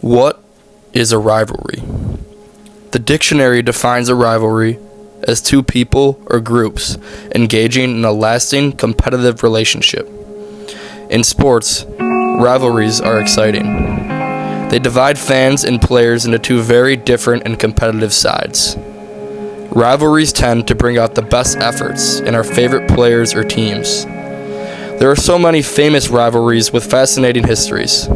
What is a rivalry? The dictionary defines a rivalry as two people or groups engaging in a lasting competitive relationship. In sports, rivalries are exciting. They divide fans and players into two very different and competitive sides. Rivalries tend to bring out the best efforts in our favorite players or teams. There are so many famous rivalries with fascinating histories.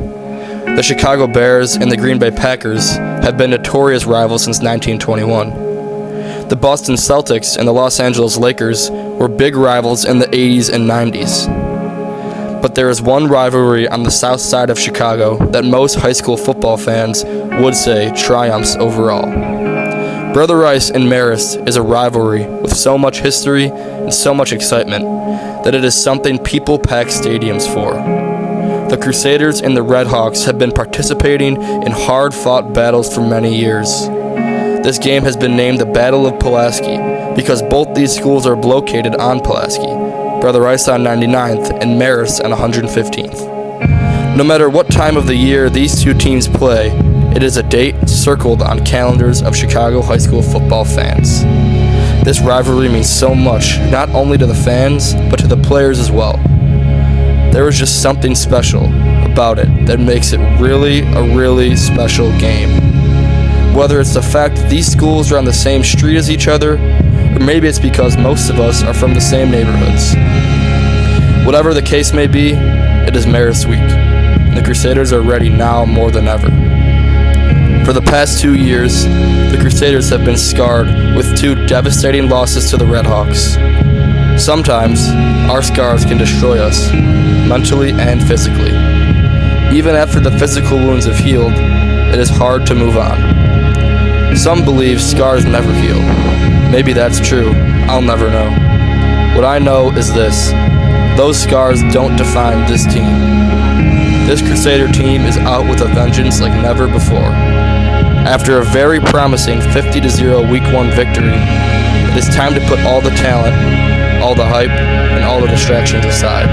The Chicago Bears and the Green Bay Packers have been notorious rivals since 1921. The Boston Celtics and the Los Angeles Lakers were big rivals in the 80s and 90s. But there is one rivalry on the south side of Chicago that most high school football fans would say triumphs overall. Brother Rice and Marist is a rivalry with so much history and so much excitement that it is something people pack stadiums for. The Crusaders and the Red Hawks have been participating in hard-fought battles for many years. This game has been named the Battle of Pulaski because both these schools are located on Pulaski, Brother Rice on 99th and Marist on 115th. No matter what time of the year these two teams play, it is a date circled on calendars of Chicago high school football fans. This rivalry means so much, not only to the fans, but to the players as well. There is just something special about it that makes it really a really special game. Whether it's the fact that these schools are on the same street as each other, or maybe it's because most of us are from the same neighborhoods. Whatever the case may be, it is Marist Week, and the Crusaders are ready now more than ever. For the past 2 years, the Crusaders have been scarred with two devastating losses to the Red Hawks. Sometimes, our scars can destroy us, mentally and physically. Even after the physical wounds have healed, it is hard to move on. Some believe scars never heal. Maybe that's true. I'll never know. What I know is this: those scars don't define this team. This Crusader team is out with a vengeance like never before. After a very promising 50-0 Week 1 victory, it is time to put all the talent, all the hype, and all the distractions aside.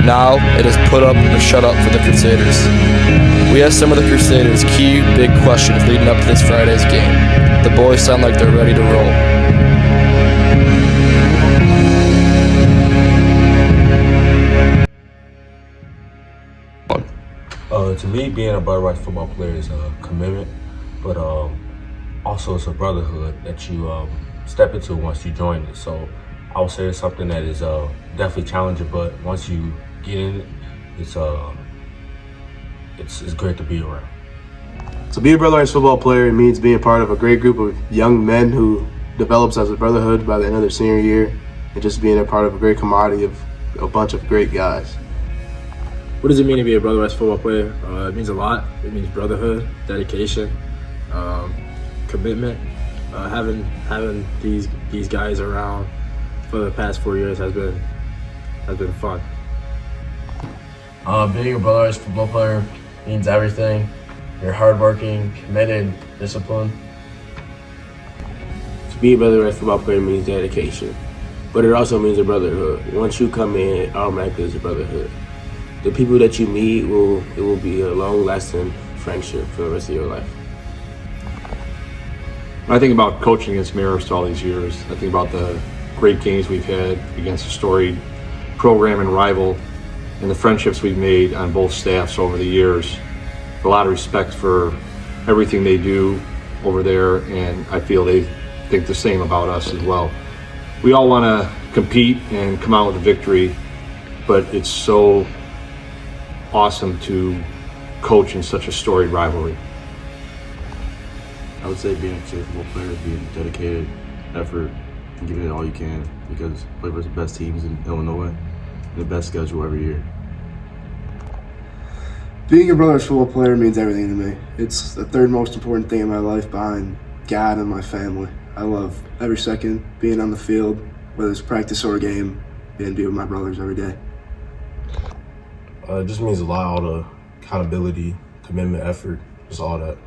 Now, it is put up or shut up for the Crusaders. We asked some of the Crusaders' key big questions leading up to this Friday's game. The boys sound like they're ready to roll. To me, being a Brother Rice football player is a commitment, but also it's a brotherhood that you step into once you join it. So I would say it's something that is definitely challenging, but once you get in it, it's great to be around. To be a Brother Rice football player, it means being part of a great group of young men who develops as a brotherhood by the end of their senior year, and just being a part of a great commodity of a bunch of great guys. What does it mean to be a Brother Rice football player? It means a lot. It means brotherhood, dedication, commitment. Having these guys around for the past 4 years has been fun. Being a Brother Rice football player means everything. You're hardworking, committed, disciplined. To be a Brother Rice football player means dedication, but it also means a brotherhood. Once you come in, it automatically is a brotherhood. The people that you meet will be a long-lasting friendship for the rest of your life. When I think about coaching against Marist all these years, I think about the great games we've had against a storied program and rival, and the friendships we've made on both staffs over the years. A lot of respect for everything they do over there, and I feel they think the same about us as well. We all want to compete and come out with a victory, but it's so awesome to coach in such a storied rivalry. I would say being a football player is being dedicated, effort, and giving it all you can, because play versus the best teams in Illinois and the best schedule every year. Being a Brother Rice football player means everything to me. It's the third most important thing in my life behind God and my family. I love every second being on the field, whether it's practice or a game, and be with my brothers every day. It just means a lot, all the accountability, commitment, effort, just all that.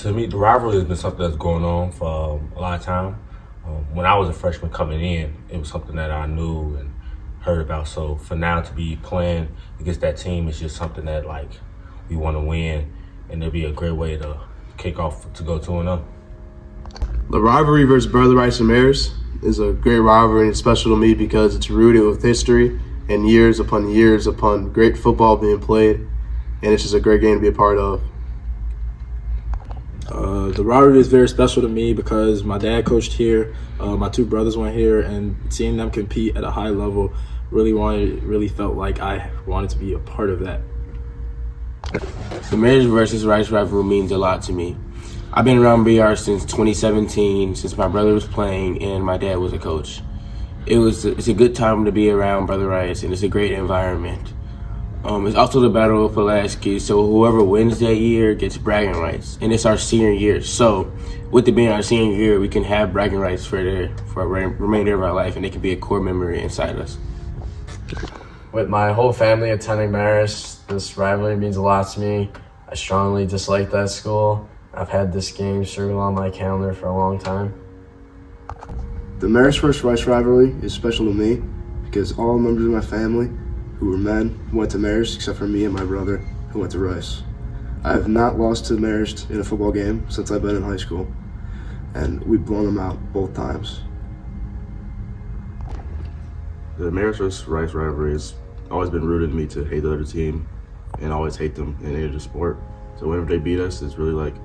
To me, the rivalry has been something that's going on for a lot of time. When I was a freshman coming in, it was something that I knew and heard about. So for now to be playing against that team is just something that like we want to win, and it'll be a great way to kick off to go 2-0. The rivalry versus Brother Rice and Maris is a great rivalry, and it's special to me because it's rooted with history and years upon great football being played, and it's just a great game to be a part of. The rivalry is very special to me because my dad coached here, my two brothers went here, and seeing them compete at a high level really felt like I wanted to be a part of that. The Maris versus Rice rivalry means a lot to me. I've been around BR since 2017, since my brother was playing and my dad was a coach. It's a good time to be around Brother Rice, and it's a great environment. It's also the Battle of Pulaski, so whoever wins that year gets bragging rights, and it's our senior year. So, with it being our senior year, we can have bragging rights for the remainder of our life, and it can be a core memory inside us. With my whole family attending Maris, this rivalry means a lot to me. I strongly dislike that school. I've had this game circled on my calendar for a long time. The Maris vs. Rice rivalry is special to me because all members of my family who were men went to Maris except for me and my brother who went to Rice. I have not lost to Maris in a football game since I've been in high school, and we've blown them out both times. The Maris vs. Rice rivalry has always been rooted in me to hate the other team and always hate them in any other sport. So whenever they beat us, it's really like,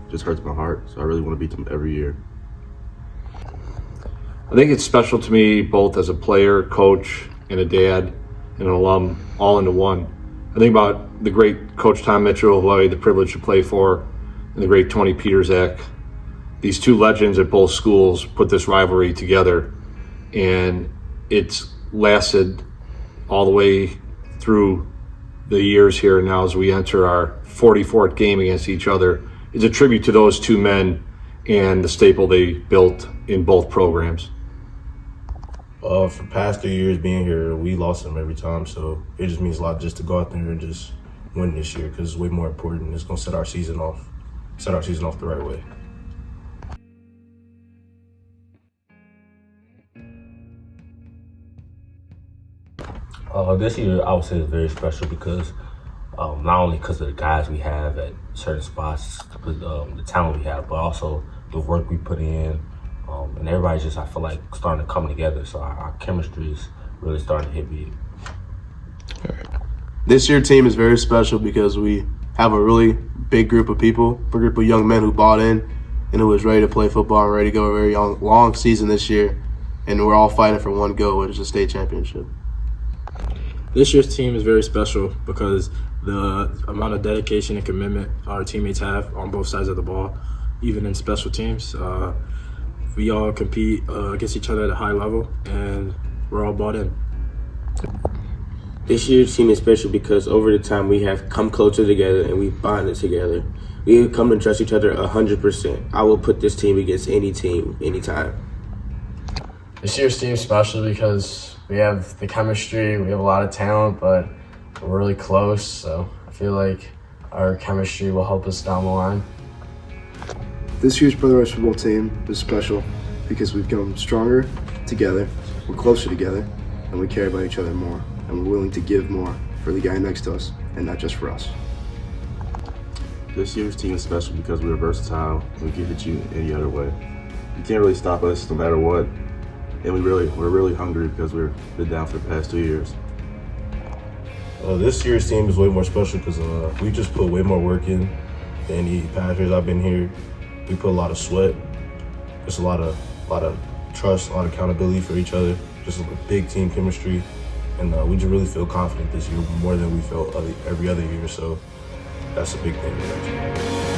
just hurts my heart. So I really want to beat them every year. I think it's special to me both as a player, coach, and a dad, and an alum, all into one. I think about the great Coach Tom Mitchell, who I had the privilege to play for, and the great Tony Peterzak. These two legends at both schools put this rivalry together, and it's lasted all the way through the years here now as we enter our 44th game against each other. It's a tribute to those two men and the staple they built in both programs. For the past 3 years being here, we lost them every time, so it just means a lot just to go out there and just win this year because it's way more important. It's going to set our season off the right way. This year, I would say is very special because not only because of the guys we have at certain spots, the talent we have, but also the work we put in. And everybody's just, I feel like, starting to come together. So our chemistry is really starting to hit me. This year's team is very special because we have a really big group of people, a group of young men who bought in and who was ready to play football and ready to go a very long season this year. And we're all fighting for one goal, which is a state championship. This year's team is very special because the amount of dedication and commitment our teammates have on both sides of the ball, even in special teams. We all compete against each other at a high level, and we're all bought in. This year's team is special because over the time we have come closer together and we've bonded together. We have come to trust each other 100%. I will put this team against any team, anytime. This year's team is special because we have the chemistry, we have a lot of talent, but we're really close, so I feel like our chemistry will help us down the line. This year's Brother Rice football team is special because we've come stronger together, we're closer together, and we care about each other more, and we're willing to give more for the guy next to us, and not just for us. This year's team is special because we're versatile and we can hit you any other way. You can't really stop us no matter what, and we're really hungry because we've been down for the past 2 years. This year's team is way more special because we just put way more work in than any past years I've been here. We put a lot of sweat, just a lot of trust, a lot of accountability for each other, just a big team chemistry, and we just really feel confident this year more than we felt every other year. So that's a big thing for us.